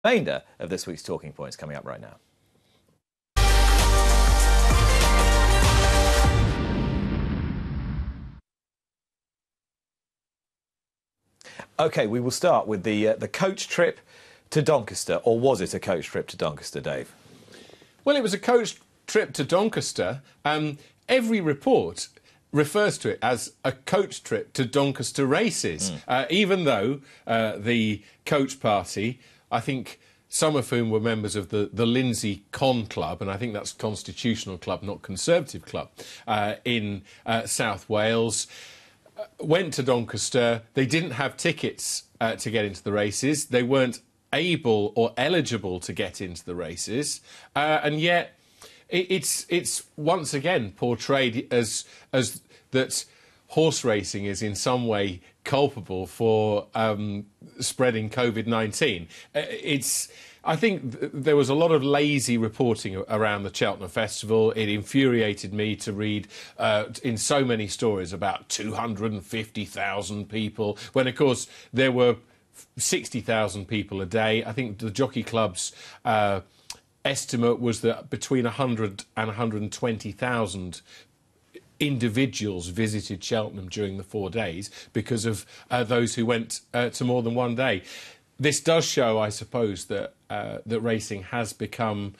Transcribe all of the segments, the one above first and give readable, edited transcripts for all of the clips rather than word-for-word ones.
Remainder of this week's Talking Points coming up right now. OK, we will start with the coach trip to Doncaster. Or was it a coach trip to Doncaster, Dave? Well, it was a coach trip to Doncaster. Every report refers to it as a coach trip to Doncaster races, even though the coach party, I think some of whom were members of the Lindsay Con Club, and I think that's Constitutional Club, not Conservative Club, in South Wales, went to Doncaster. They didn't have tickets to get into the races. They weren't able or eligible to get into the races, and yet it's once again portrayed as that horse racing is in some way culpable for spreading COVID-19. I think there was a lot of lazy reporting around the Cheltenham Festival. It infuriated me to read in so many stories about 250,000 people, when, of course, there were 60,000 people a day. I think the Jockey Club's estimate was that between 100 and 120,000 individuals visited Cheltenham during the 4 days because of those who went to more than one day. This does show, I suppose, that that racing has become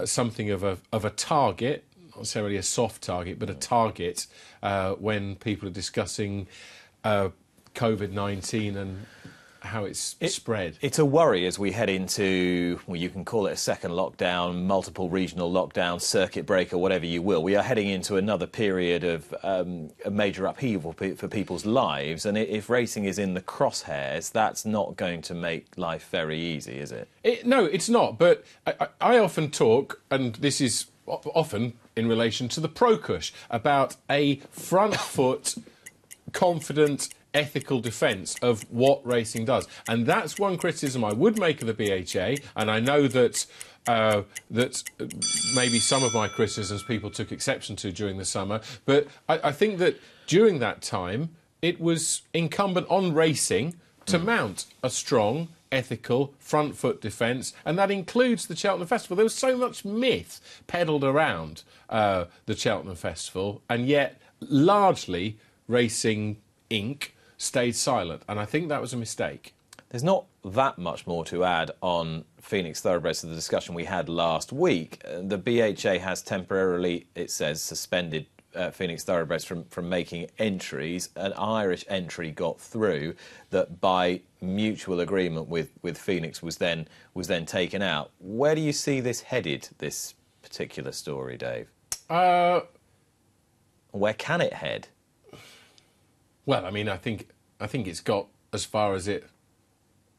something of a target, not necessarily a soft target, but a target when people are discussing COVID-19 and how it's spread. It's a worry as we head into, well, you can call it a second lockdown, multiple regional lockdown, circuit breaker, whatever you will. We are heading into another period of a major upheaval for people's lives, and if racing is in the crosshairs, that's not going to make life very easy, is it? No, it's not, but I often talk, and this is often in relation to the pro-cush, about a front foot, confident, ethical defence of what racing does. And that's one criticism I would make of the BHA, and I know that that maybe some of my criticisms people took exception to during the summer, but I think that during that time it was incumbent on racing to mount a strong, ethical, front-foot defence, and that includes the Cheltenham Festival. There was so much myth peddled around the Cheltenham Festival, and yet largely Racing Inc. stayed silent, and I think that was a mistake. There's not that much more to add on Phoenix Thoroughbreds to the discussion we had last week. The BHA has temporarily, it says, suspended Phoenix Thoroughbreds from making entries. An Irish entry got through that, by mutual agreement with Phoenix, was then taken out. Where do you see this headed, this particular story, Dave? Where can it head? Well, I mean, I think it's got as far as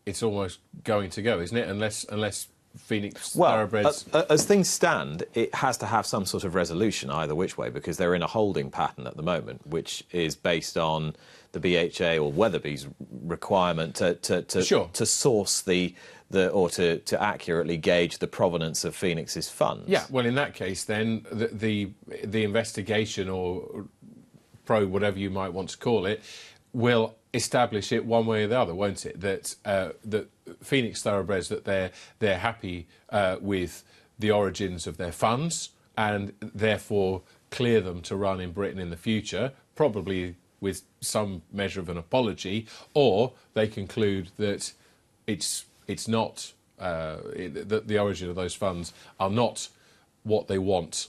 it's almost going to go, isn't it? Unless Phoenix Thoroughbreds... as things stand, it has to have some sort of resolution either which way, because they're in a holding pattern at the moment, which is based on the BHA or Weatherby's requirement to source or to accurately gauge the provenance of Phoenix's funds. Yeah, well, in that case, then the investigation, or probe, whatever you might want to call it, will establish it one way or the other, won't it? That that Phoenix Thoroughbreds, that they're happy with the origins of their funds, and therefore clear them to run in Britain in the future, probably with some measure of an apology, or they conclude that it's not that the origin of those funds are not what they want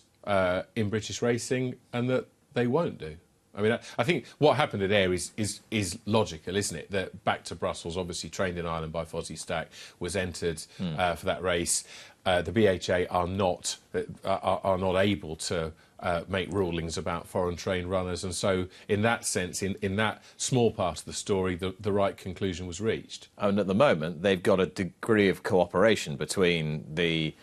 in British racing, and that they won't do. I mean, I think what happened at Ayr is logical, isn't it? That Back to Brussels, obviously trained in Ireland by Fozzie Stack, was entered for that race. The BHA are not able to make rulings about foreign trained runners, and so in that sense, in that small part of the story, the right conclusion was reached. And at the moment, they've got a degree of cooperation between the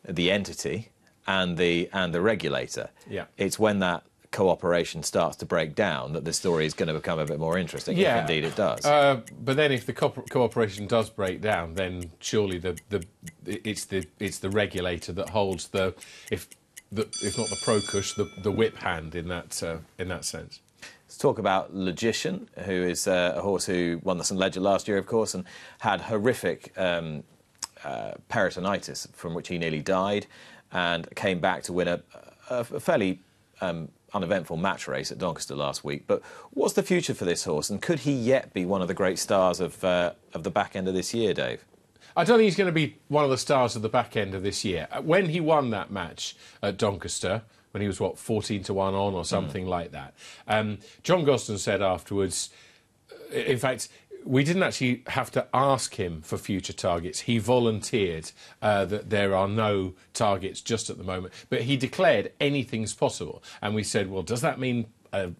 entity and the regulator. Yeah, it's when that cooperation starts to break down that the story is going to become a bit more interesting, if indeed it does. But then if the cooperation does break down, then surely it's the regulator that holds if not the pro-cush, the whip hand in that sense. Let's talk about Logician, who is a horse who won the St Leger last year, of course, and had horrific peritonitis from which he nearly died, and came back to win a fairly uneventful match race at Doncaster last week. But what's the future for this horse, and could he yet be one of the great stars of the back end of this year, Dave? I don't think he's going to be one of the stars of the back end of this year. When he won that match at Doncaster, when he was, 14-1 on or something like that, John Gosden said afterwards, in fact, we didn't actually have to ask him for future targets. He volunteered that there are no targets just at the moment. But he declared anything's possible. And we said, well, does that mean an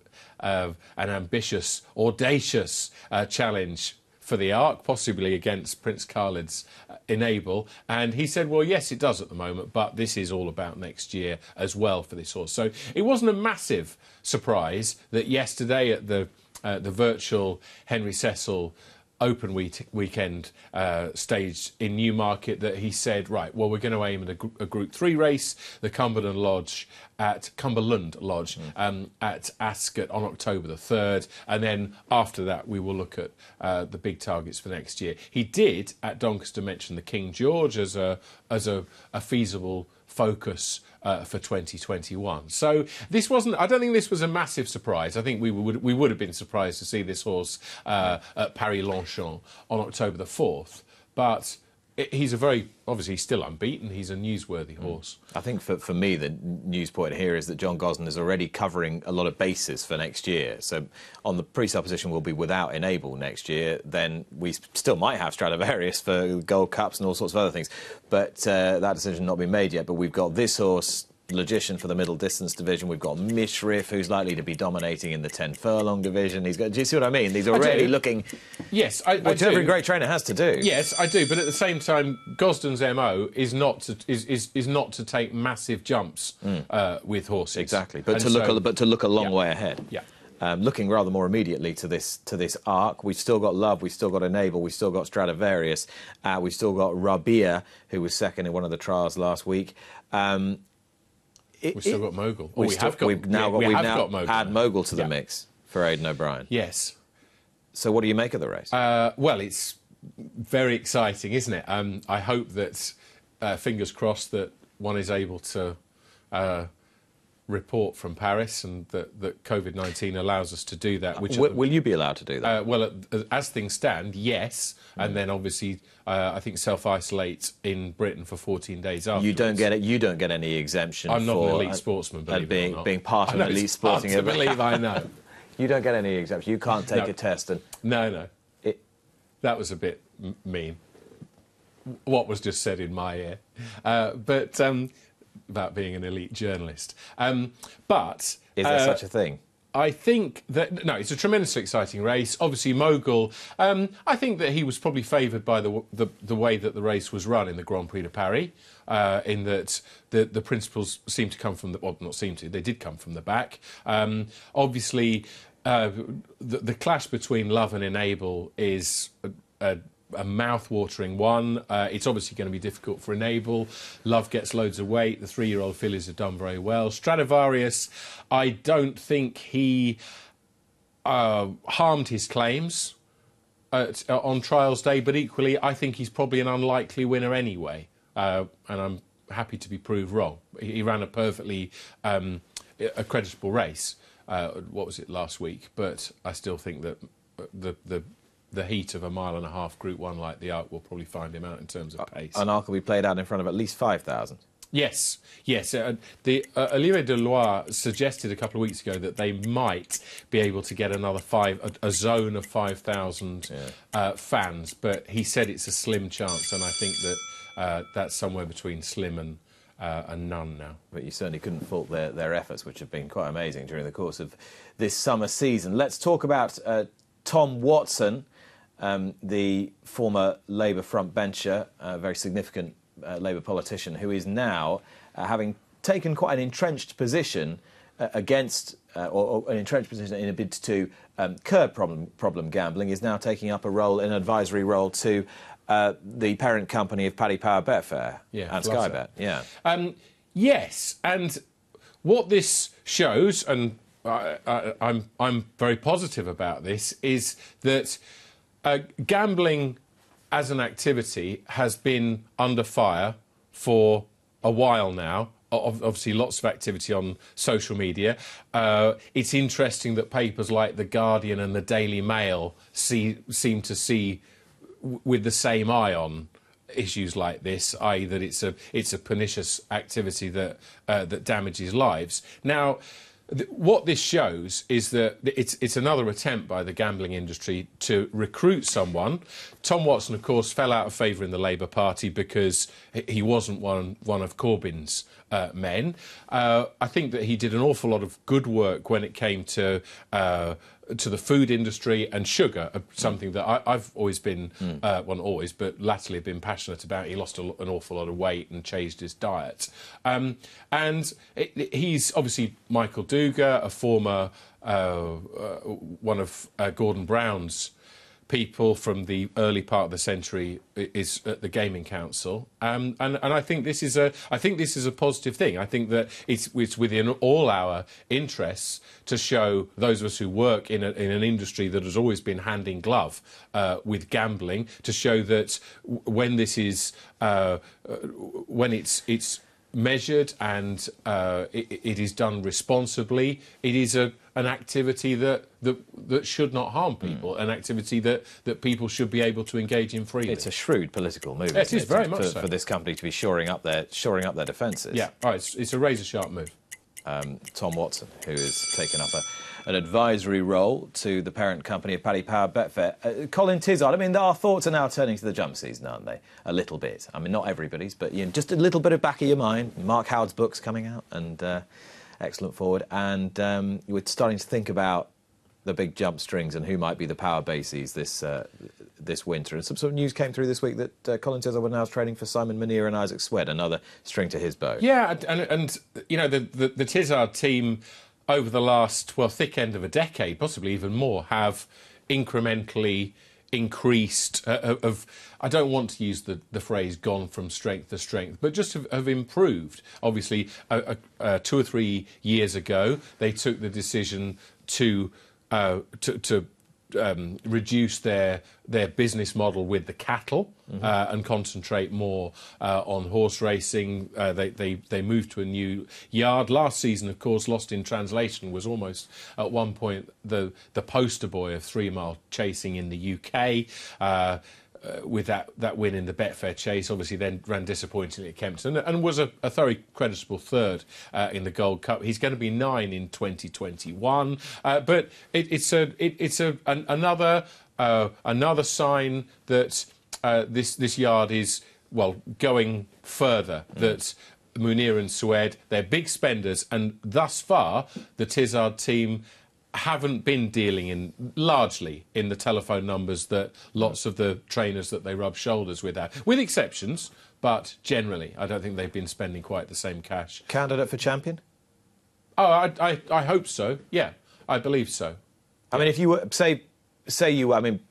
ambitious, audacious challenge for the Arc, possibly against Prince Khalid's Enable? And he said, well, yes, it does at the moment, but this is all about next year as well for this horse. So it wasn't a massive surprise that yesterday at the virtual Henry Cecil Open weekend stage in Newmarket that he said, right, well, we're going to aim at a Group 3 race, the Cumberland Lodge at Ascot on October the 3rd, and then after that we will look at the big targets for next year. He did at Doncaster mention the King George as a feasible focus for 2021. So this wasn't. I don't think this was a massive surprise. I think we would have been surprised to see this horse at Paris-Longchamp on October the 4th. But he's obviously still unbeaten. He's a newsworthy horse. I think for me the news point here is that John Gosden is already covering a lot of bases for next year. So on the presupposition we'll be without Enable next year, then we still might have Stradivarius for Gold Cups and all sorts of other things. But that decision not been made yet. But we've got this horse, Logician, for the middle distance division. We've got Mishrif, who's likely to be dominating in the 10 furlong division. Do you see what I mean? These are already looking. Yes, I which do. Every great trainer has to do. Yes, I do. But at the same time, Gosden's MO is not to take massive jumps with horses. Exactly, but to look a long way ahead. Yeah. Looking rather more immediately to this Arc, we've still got Love, we've still got Enable, we've still got Stradivarius, we've still got Rabia, who was second in one of the trials last week. We've still got Mogul. We've now Mogul. Add Mogul to the mix for Aidan O'Brien. Yes. So what do you make of the race? Well, it's very exciting, isn't it? I hope that, fingers crossed, that one is able to report from Paris and that COVID-19 allows us to do that. Will you be allowed to do that? Well, as things stand, yes. And then obviously, I think self-isolate in Britain for 14 days afterwards. You don't get any exemption. I'm not an elite sportsman, believe it or not. Being part of an elite sporting event. I believe I know. You don't get any exemption. You can't take a test and. No. That was a bit mean. What was just said in my ear, but. About being an elite journalist. But... Is there such a thing? I think that... No, it's a tremendously exciting race. Obviously, Mogul, I think that he was probably favoured by the way that the race was run in the Grand Prix de Paris, in that the principals seemed to come from the... Well, not seem to, they did come from the back. Obviously, the clash between Love and Enable is... a mouth-watering one. It's obviously going to be difficult for Enable. Love gets loads of weight. The 3-year-old fillies have done very well. Stradivarius, I don't think he harmed his claims on trials day, but equally, I think he's probably an unlikely winner anyway. And I'm happy to be proved wrong. He ran a perfectly a creditable race. What was it, last week? But I still think that the heat of a 1.5 mile Group 1 like the Arc will probably find him out in terms of pace. An Arc will be played out in front of at least 5,000. Yes. The Olivier de Loire suggested a couple of weeks ago that they might be able to get another a zone of 5,000 fans, but he said it's a slim chance, and I think that that's somewhere between slim and none now. But you certainly couldn't fault their efforts, which have been quite amazing during the course of this summer season. Let's talk about Tom Watson, the former Labour frontbencher, very significant Labour politician, who is now, having taken quite an entrenched position or an entrenched position in a bid to curb problem gambling, is now taking up an advisory role to the parent company of Paddy Power Betfair and Sky Bet. Yeah. Yes, and what this shows, and I'm very positive about this, is that gambling as an activity, has been under fire for a while now. Obviously, lots of activity on social media. It's interesting that papers like The Guardian and the Daily Mail seem to see with the same eye on issues like this, i.e. that it's a pernicious activity that damages lives. Now, what this shows is that it's another attempt by the gambling industry to recruit someone. Tom Watson, of course, fell out of favour in the Labour Party because he wasn't one of Corbyn's men. I think that he did an awful lot of good work when it came to the food industry and sugar, something that I've always been, well, not always, but latterly been passionate about. He lost an awful lot of weight and changed his diet. And he's obviously Michael Duga, a former one of Gordon Brown's people from the early part of the century, is at the Gaming Council, and I think this is a positive thing. I think that it's within all our interests to show those of us who work in an industry that has always been hand in glove with gambling, to show that when this is when it's measured and it is done responsibly, it is an activity that should not harm people, an activity that people should be able to engage in freely. It's a shrewd political move. It is very much so. For this company to be shoring up their defences. Yeah, it's a razor-sharp move. Tom Watson, who has taken up an advisory role to the parent company of Paddy Power Betfair. Colin Tizzard, I mean, our thoughts are now turning to the jump season, aren't they? A little bit. I mean, not everybody's, but just a little bit of back of your mind. Mark Howard's book's coming out, and excellent forward. And we're starting to think about the big jump strings and who might be the power bases this winter. And some sort of news came through this week that Colin Tizzard was now training for Simon Munir and Isaac Swed, another string to his bow. Yeah, and you know, the Tizzard team over the last, thick end of a decade, possibly even more, have incrementally increased, I don't want to use the phrase gone from strength to strength, but just have improved. Obviously, 2 or 3 years ago, they took the decision to reduce their business model with the cattle and concentrate more on horse racing. They moved to a new yard. Last season, of course, Lost in Translation was almost at one point the poster boy of 3-mile chasing in the UK. With that win in the Betfair Chase, obviously then ran disappointingly at Kempton and was a thoroughly creditable third in the Gold Cup. He's going to be 9 in 2021, but it's another sign that this yard is going further. That Munir and Swed, they're big spenders, and thus far the Tizzard team haven't been dealing largely in the telephone numbers that lots of the trainers that they rub shoulders with have, with exceptions, but generally I don't think they've been spending quite the same cash. Candidate for champion? Oh, I hope so. Yeah, I believe so. I mean, if you were,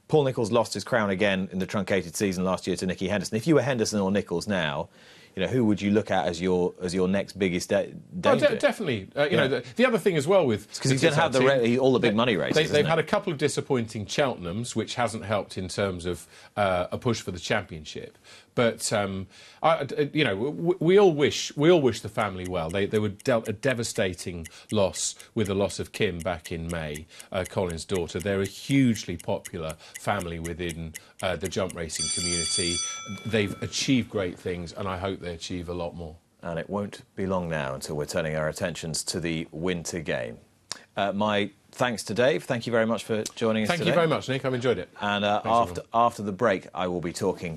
Paul Nicholls lost his crown again in the truncated season last year to Nicky Henderson. If you were Henderson or Nicholls now, who would you look at as your next biggest danger? Definitely. The other thing as well with... Because he's going to have all the big money races. They've had a couple of disappointing Cheltenhams, which hasn't helped in terms of a push for the championship. But we all wish the family well. They were dealt a devastating loss with the loss of Kim back in May, Colin's daughter. They're a hugely popular family within the jump racing community. They've achieved great things, and I hope they achieve a lot more. And it won't be long now until we're turning our attentions to the winter game. My thanks to Dave. Thank you very much for joining us today. Thank you very much, Nick. I've enjoyed it. And after the break, I will be talking